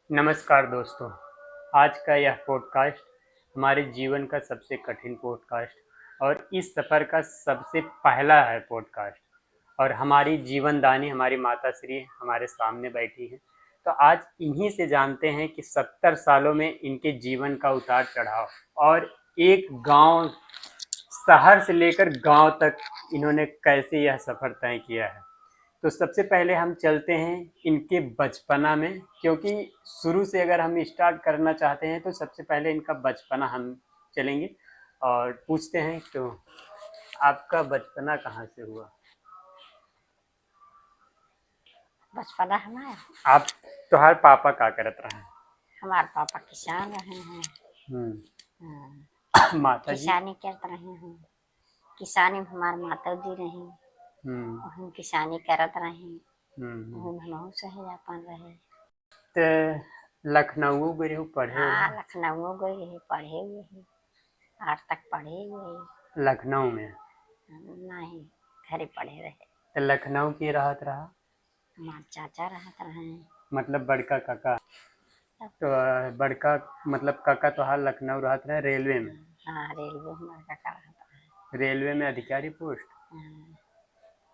नमस्कार दोस्तों, आज का यह पॉडकास्ट हमारे जीवन का सबसे कठिन पॉडकास्ट और इस सफ़र का सबसे पहला है पॉडकास्ट। और हमारी जीवनदानी हमारी माताश्री हमारे सामने बैठी हैं। तो आज इन्हीं से जानते हैं कि 70 सालों में इनके जीवन का उतार चढ़ाव और एक गांव, शहर से लेकर गांव तक इन्होंने कैसे यह सफ़र तय किया है। तो सबसे पहले हम चलते हैं इनके बचपना में, क्योंकि शुरू से अगर हम स्टार्ट करना चाहते हैं तो सबसे पहले इनका बचपना हम चलेंगे और पूछते हैं तो आपका बचपना कहाँ से हुआ। बचपना हमारा आप तुम्हार पापा का करत रहे हैं। हमारे पापा किसान रहे हैं। माता जी। किसानी करते रहे हैं। किसानी में हमारे माता जी रही। हम किसानी करत रहे। हम सही अपन रहे। तो लखनऊ गए पढ़े। हाँ, लखनऊ गए है, पढ़े हुए है, 8 तक पढ़े हुए। लखनऊ में नहीं, घरे पढ़े रहे। तो लखनऊ की राहत रहा। हमारे चाचा रहते रहे। मतलब बड़का काका। तो बड़का मतलब काका तो हाल लखनऊ रहत रहे रेलवे में। हाँ, रेलवे हमारे काका रहता है। रेलवे में अधिकारी पोस्ट।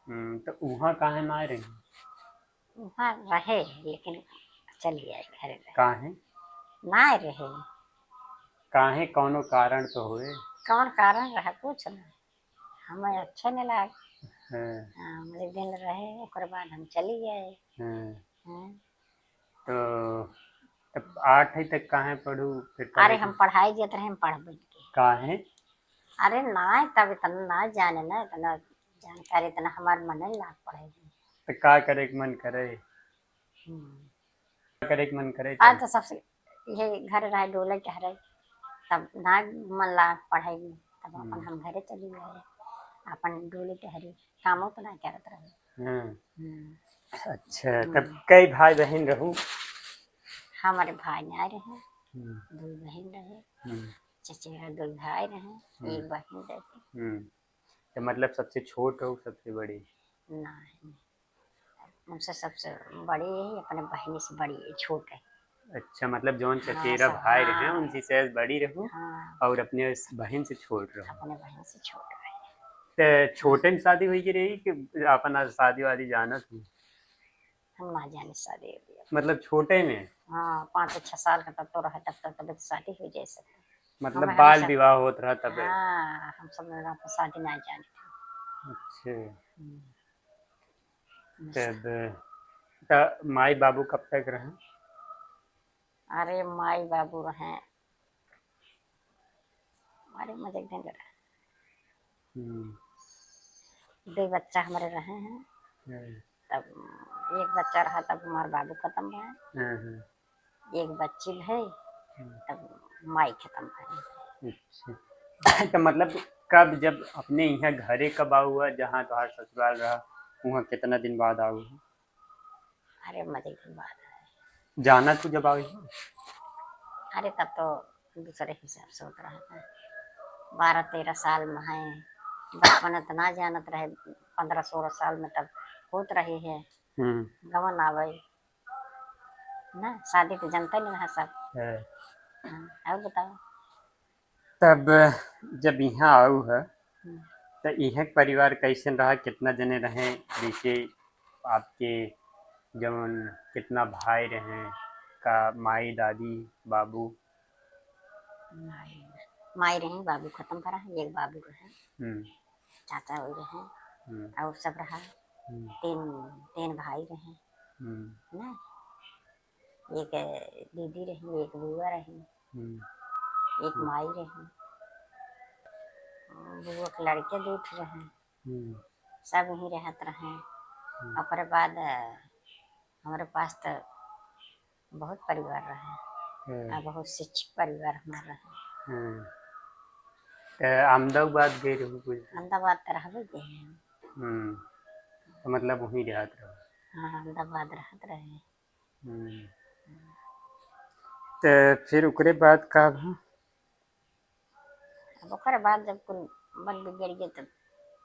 तो वहाँ काहे ना रही। वहाँ रहे लेकिन चली आई घरे रहे। काहे ना रहे। काहे कौनो कारण तो हुए। कौन कारण रहा कुछ ना, हमें अच्छा नहीं लगा। हाँ, हम एक दिन रहे, ओकर बाद हम चली गए। हाँ। तो तब 8 तक काहे पढ़ू फिर अरे पढ़े हम पढ़ाई देते रहे, हम पढ़ बन के। काहे। अरे ना, तब इतना ना जाने ना, इतना जानकारी इतना हमारे मन नहीं लाग पड़े। तो का करे के मन करे। का करे के मन करे आज तब। तो सबसे ये घर रहे डोले के रहे, तब ना मन लाग पढ़ाई में, तब अपन हम घरे चली गए। अपन डोले के हरी कामों तो ना करत रहे। हाँ। अच्छा, तब कई भाई बहन रहू। हमारे भाई ना रहे, 2 बहन रहे। चचेरा 2 भाई रहे, 1 बहन रही। तो मतलब सबसे छोट हो सबसे बड़ी। नहीं, मुझसे सबसे बड़ी है, अपने बहनी से बड़ी है, छोट है। अच्छा, मतलब जौन हाँ, चचेरा सब भाई रहे हाँ, उनसे शायद बड़ी रहू हाँ, और अपने बहन से छोट रहू। अपने बहन से छोट है। तो छोटे में शादी हुई की रही कि अपन शादी वादी जाना थी। हम ना जाने शादी हो गया। मतलब छोटे में। हाँ, 5 से 6 साल का तब तो रहे, तब तक तब शादी हो जाए सकती। मतलब हमें बाल हमेशा विवाह होत रहा तब। हाँ, हम सब लोग आपको शादी ना जाने अच्छा। थे। तब माई बाबू कब तक रहे। अरे माई बाबू रहे, अरे मजे दिन रहे। 2 बच्चा हमारे रहे हैं। तब 1 बच्चा रहा, तब हमारे बाबू खत्म भये। 1 बच्ची है, तब माई खत्म भये। अच्छा। तो मतलब कब जब अपने यहाँ घरे कब आऊ हुआ जहाँ तुम्हारा ससुराल रहा वहाँ कितना दिन बाद आऊ। अरे मजे दिन बाद है। जाना तू जब आई। अरे तब तो दूसरे हिसाब से होता रहा था। 12-13 साल में है, बचपन इतना जानत रहे। 15-16 साल में तब होत रही है। गवन आवे ना, शादी तो जनता नहीं रहा सब। और बताओ। तब जब यहाँ आऊ है तो यहाँ के परिवार कैसे रहा, कितना जने रहे जैसे आपके जवन कितना भाई रहे का माई दादी बाबू। माई रहे, बाबू खत्म करा है, 1 बाबू रहे, चाचा हो रहे और सब रहा। 3 भाई रहे ना, 1 दीदी रही, 1 बुआ रही, 1 माई रही, बुआ के लड़के 2 रहे। सब यहीं रहत रहे। ओकरे बाद हमारे पास तो बहुत परिवार रहे, बहुत शिक्षित परिवार हमारा रहे। अहमदाबाद गए रहू कुछ। अहमदाबाद तो रहबे गए। तो मतलब वहीं रहत रहो। हाँ, अहमदाबाद रहत रहे। तो फिर ओकरे बाद का भा। अब ओकरे बाद जब कुल बन बिगड़ गए तब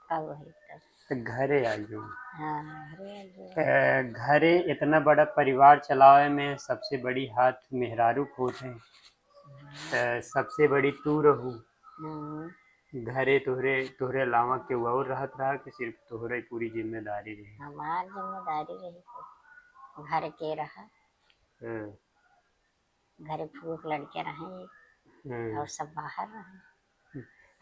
का हुई तब तो घरे आइयो। हाँ घरे जो घरे इतना बड़ा परिवार चलावे में सबसे बड़ी हाथ मेहरारू होत है। सबसे बड़ी तू रहू। हम्म, घरे तोहरे तोहरे अलावा केहू और रहत रहा कि सिर्फ तोहरे पूरी जिम्मेदारी रही। हमार जिम्मेदारी रही तो घर के रहा, हाँ, घरे फूक लड़के रहे हाँ। और सब बाहर रहे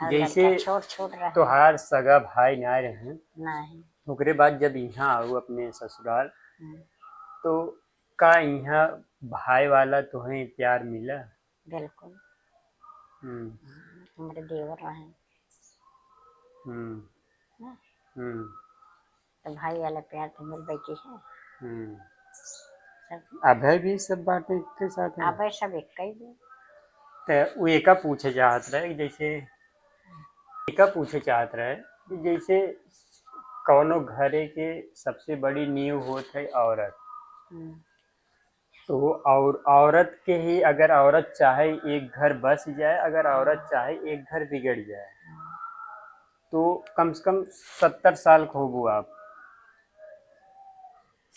और जैसे लड़का छोट छोट रहे। तोहार सगा भाई ना रहे, नहीं। ओकरे बाद जब यहाँ आऊ अपने ससुराल, हम्म, तो का यहाँ भाई वाला तुम्हें प्यार मिला? बिल्कुल। हम्म, हमारे देवर रहे हम्म, ना, हम्म, तो भाई वाला प्यार तो मिल की है हम्म। सब। अभय भी सब बातें के साथ है। अब सब एक ही भी। तो वो एका पूछे चाहत रहे कि जैसे एका पूछे चाहत रहे कि जैसे कौनो घरे के सबसे बड़ी नींव होत है औरत। हम्म, तो और औरत के ही अगर औरत चाहे एक घर बस जाए, अगर औरत चाहे एक घर बिगड़ जाए, तो कम से कम 70 साल खोबू आप।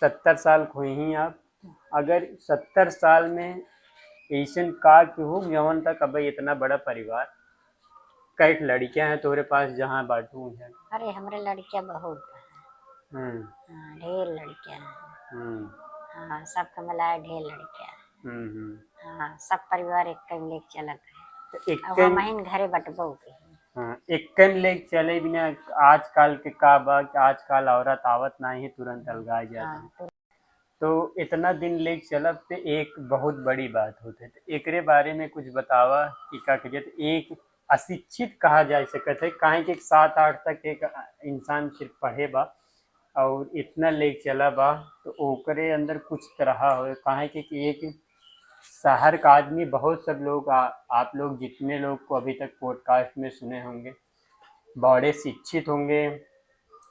70 साल खोही आप। अगर 70 साल में ऐसन का कि हो जवन तक अब इतना बड़ा परिवार, कई लड़कियां हैं तुम्हारे पास जहाँ बांटू है। अरे हमारे लड़कियां बहुत हैं। हम्म, हाँ ढेर लड़कियां हैं। हम्म, हाँ सबका मिलाए ढेर लड़कियां हैं। हम्म। हाँ सब परिवार एक कई लेके चलत तो है। अब इक्कन, हम ही घरे बटबो के हाँ, इक्कन लेके चले बिना। आजकल के का बा कि आजकल औरत आवत नहीं है, तुरंत अलगा जाता है। हाँ तो तो इतना दिन लेके चलब पे एक बहुत बड़ी बात होती है। तो एकरे बारे में कुछ बतावा कि का कहिए। तो एक अशिक्षित कहा जा सकता है, काहे कि 7-8 तक एक इंसान सिर्फ पढ़े बा और इतना लेके चला बा, तो ओकरे अंदर कुछ तरह हो। काहे कि एक शहर का आदमी, बहुत सब लोग आप लोग जितने लोग को अभी तक पॉडकास्ट में सुने होंगे, बड़े शिक्षित होंगे,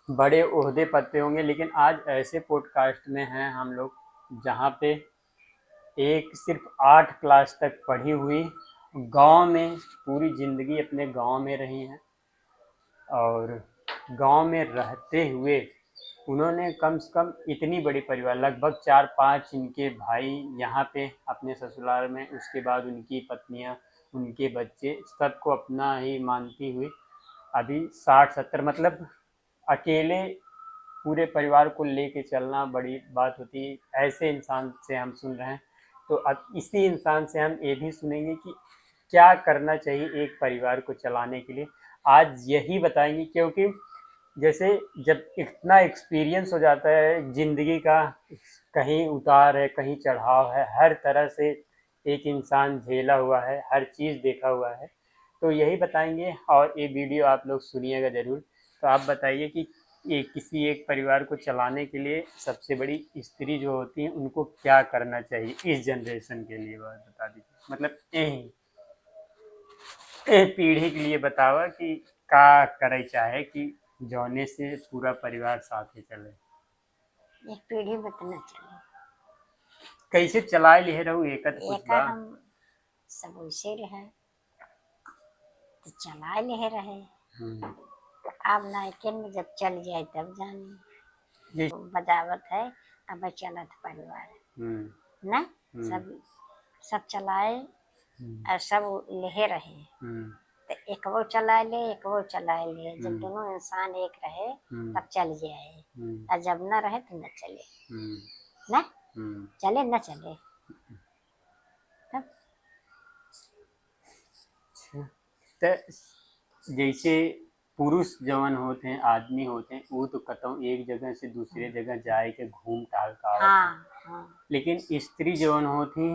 बड़े ओहदे पत्ते होंगे, लेकिन आज ऐसे पॉडकास्ट में हैं हम लोग जहाँ पे एक सिर्फ 8 क्लास तक पढ़ी हुई, गांव में पूरी ज़िंदगी अपने गांव में रही हैं, और गांव में रहते हुए उन्होंने कम से कम इतनी बड़ी परिवार, लगभग 4-5 इनके भाई यहाँ पे अपने ससुराल में, उसके बाद उनकी पत्नियाँ, उनके बच्चे, सबको अपना ही मानती हुई अभी 60-70, मतलब अकेले पूरे परिवार को लेके चलना बड़ी बात होती है। ऐसे इंसान से हम सुन रहे हैं, तो अब इसी इंसान से हम ये भी सुनेंगे कि क्या करना चाहिए एक परिवार को चलाने के लिए। आज यही बताएंगे, क्योंकि जैसे जब इतना एक्सपीरियंस हो जाता है ज़िंदगी का, कहीं उतार है कहीं चढ़ाव है, हर तरह से एक इंसान झेला हुआ है, हर चीज़ देखा हुआ है, तो यही बताएंगे। और ये वीडियो आप लोग सुनिएगा ज़रूर। तो आप बताइए कि ये किसी एक परिवार को चलाने के लिए सबसे बड़ी स्त्री जो होती हैं उनको क्या करना चाहिए इस जनरेशन के लिए, बात बता दीजिए। मतलब यही पीढ़ी के लिए बतावा कि का करे चाहे कि जौने से पूरा परिवार साथ ही चले। एक पीढ़ी में तो न चले। कैसे चलाए लिए रहू एक कुछ एक बा। हम सब वैसे रहे तो चला ले रहे। हम्म, अब नायके में जब चल जाए तब जाने ये बजावत है। अब चलत परिवार हम्म, न हम्म, सब सब चलाए हम्म, और सब लेहे रहे। हम्म, तो एक वो चला ले एक वो चला ले, जब हम्म, दोनों इंसान एक रहे हम्म, तब चल जाए, हम्म, और जब न रहे तो न चले। हम्म, न हम्म। चले न चले तब। अच्छा, तो जैसे पुरुष जवन होते हैं, आदमी होते हैं, वो तो कतौ एक जगह से दूसरे जगह जाए के घूम टहल का आवत हैं। हाँ हाँ लेकिन स्त्री जवन होती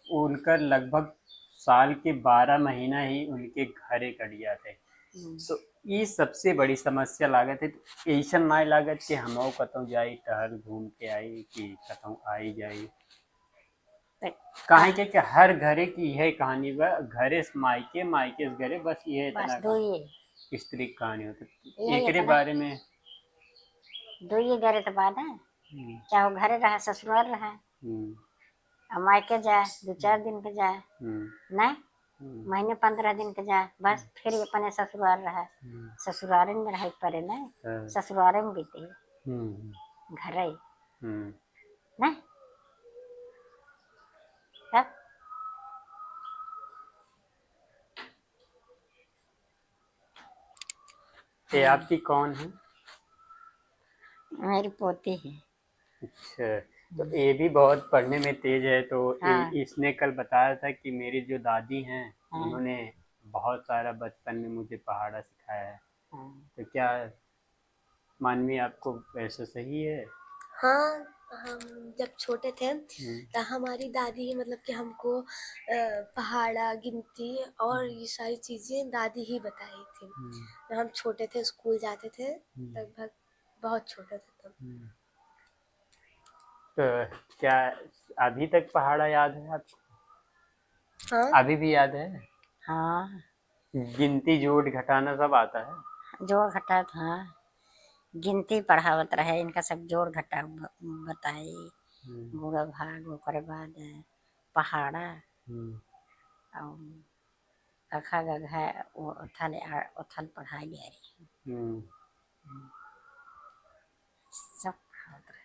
उनका लगभग साल के 12 महीना ही उनके घरे कट जाते हैं। तो ये सबसे बड़ी समस्या लागत है। तो ऐसा ना लागत कि हम कतौ जाई टहल घूम के आई कि कतौ आई जाई। काहे के हर घरे की यह कहानी बा, घरे से मायके, मायके से घरे, बस ये बस इतना दो ये स्त्री की कहानी होती है। यही एकरे इतना बारे में दो ये गरे तो बात है। हम्म, चाहे वो घरे रहे ससुराल रहे, हम्म, अब मायके जाए 2-4 दिन के जाए हम्म, न महीने 15 दिन के जा बस फिर ये अपने ससुराल रहा, ससुराल में रह पड़े ना, ससुराल में बीते घर ही ना तब। ये आपकी कौन है? मेरी पोती है। अच्छा, तो ये भी बहुत पढ़ने में तेज है। तो हाँ। इसने कल बताया था कि मेरी जो दादी हैं हाँ। उन्होंने बहुत सारा बचपन में मुझे पहाड़ा सिखाया है। हाँ। तो क्या मानवी आपको ऐसा सही है? हाँ, हम जब छोटे थे तो हमारी दादी ही मतलब कि हमको पहाड़ा, गिनती और ये सारी चीज़ें दादी ही बताई थी। जब हम छोटे थे स्कूल जाते थे, लगभग बहुत छोटे थे तब। तो क्या अभी तक पहाड़ा याद है आपको? हाँ, अभी भी याद है? हाँ, गिनती जोड़ घटाना सब आता है? जोड़ घटा था, गिनती पढ़ावत रहे, इनका सब जोड़ घटा बताई, बुरा भाग ओकरे बाद पहाड़ा और कखा गघा उथल उथल पढ़ाई गई सब पढ़ावत रहे।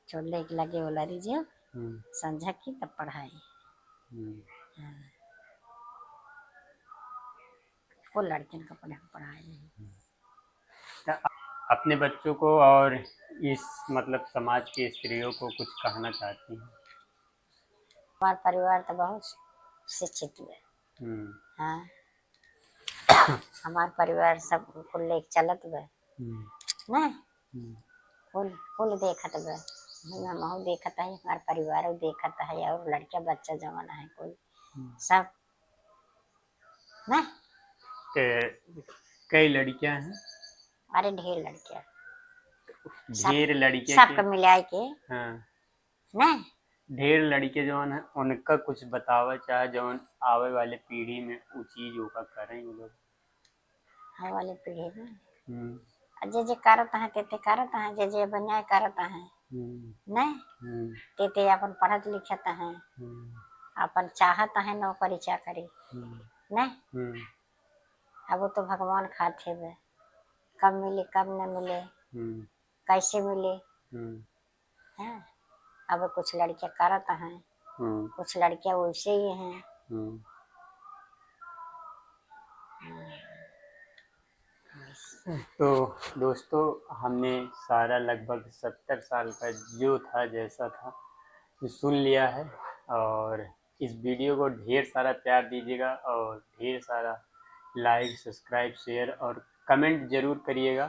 चोले के लगे वाला रीजिए संझा की तब पढ़ाई। को लड़कियों का पढ़ाई। अपने बच्चों को और इस मतलब समाज की स्त्रियों को कुछ कहना चाहती हैं? हमारा परिवार तो बहुत शिक्षित है। हाँ, हमारा परिवार सब कुल लेके चलत बे ना, कुल कुल देखत बे, हम देखत है, हमारा परिवार देखत है और लड़का बच्चा जवान है कुल सब ना। कई लड़कियां हैं? अरे ढेर लड़कियां, ढेर लड़के सबका मिला के हाँ, ना। ढेर लड़के जौन है उनका कुछ बतावा चाहे जौन आवे वाले पीढ़ी में उ चीज होगा करें वो लोग। आने वाली पीढ़ी में जे जे करत है ते करत है, जे जे बनाए करत है ना, ते अपन पढ़त लिखत है, अपन चाहत है नौकरी चाकरी ना। अब वो तो भगवान खाते बे, कब मिले कब न मिले, कैसे मिले है। अब कुछ लड़कियां करत हैं, कुछ लड़कियां वैसे ही हैं। तो दोस्तों, हमने सारा लगभग 70 साल का जो था जैसा था ये सुन लिया है। और इस वीडियो को ढेर सारा प्यार दीजिएगा और ढेर सारा लाइक सब्सक्राइब शेयर और कमेंट ज़रूर करिएगा,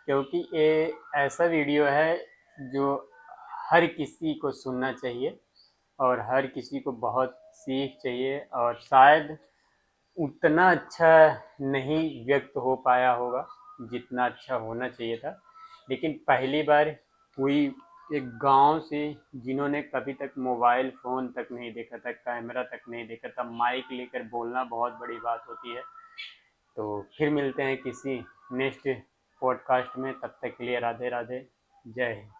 क्योंकि ये ऐसा वीडियो है जो हर किसी को सुनना चाहिए और हर किसी को बहुत सीख चाहिए। और शायद उतना अच्छा नहीं व्यक्त हो पाया होगा जितना अच्छा होना चाहिए था, लेकिन पहली बार कोई एक गांव से जिन्होंने कभी तक मोबाइल फ़ोन तक नहीं देखा था, कैमरा तक नहीं देखा था, माइक लेकर बोलना बहुत बड़ी बात होती है। तो फिर मिलते हैं किसी नेक्स्ट पॉडकास्ट में, तब तक के लिए राधे राधे, जय हिंद।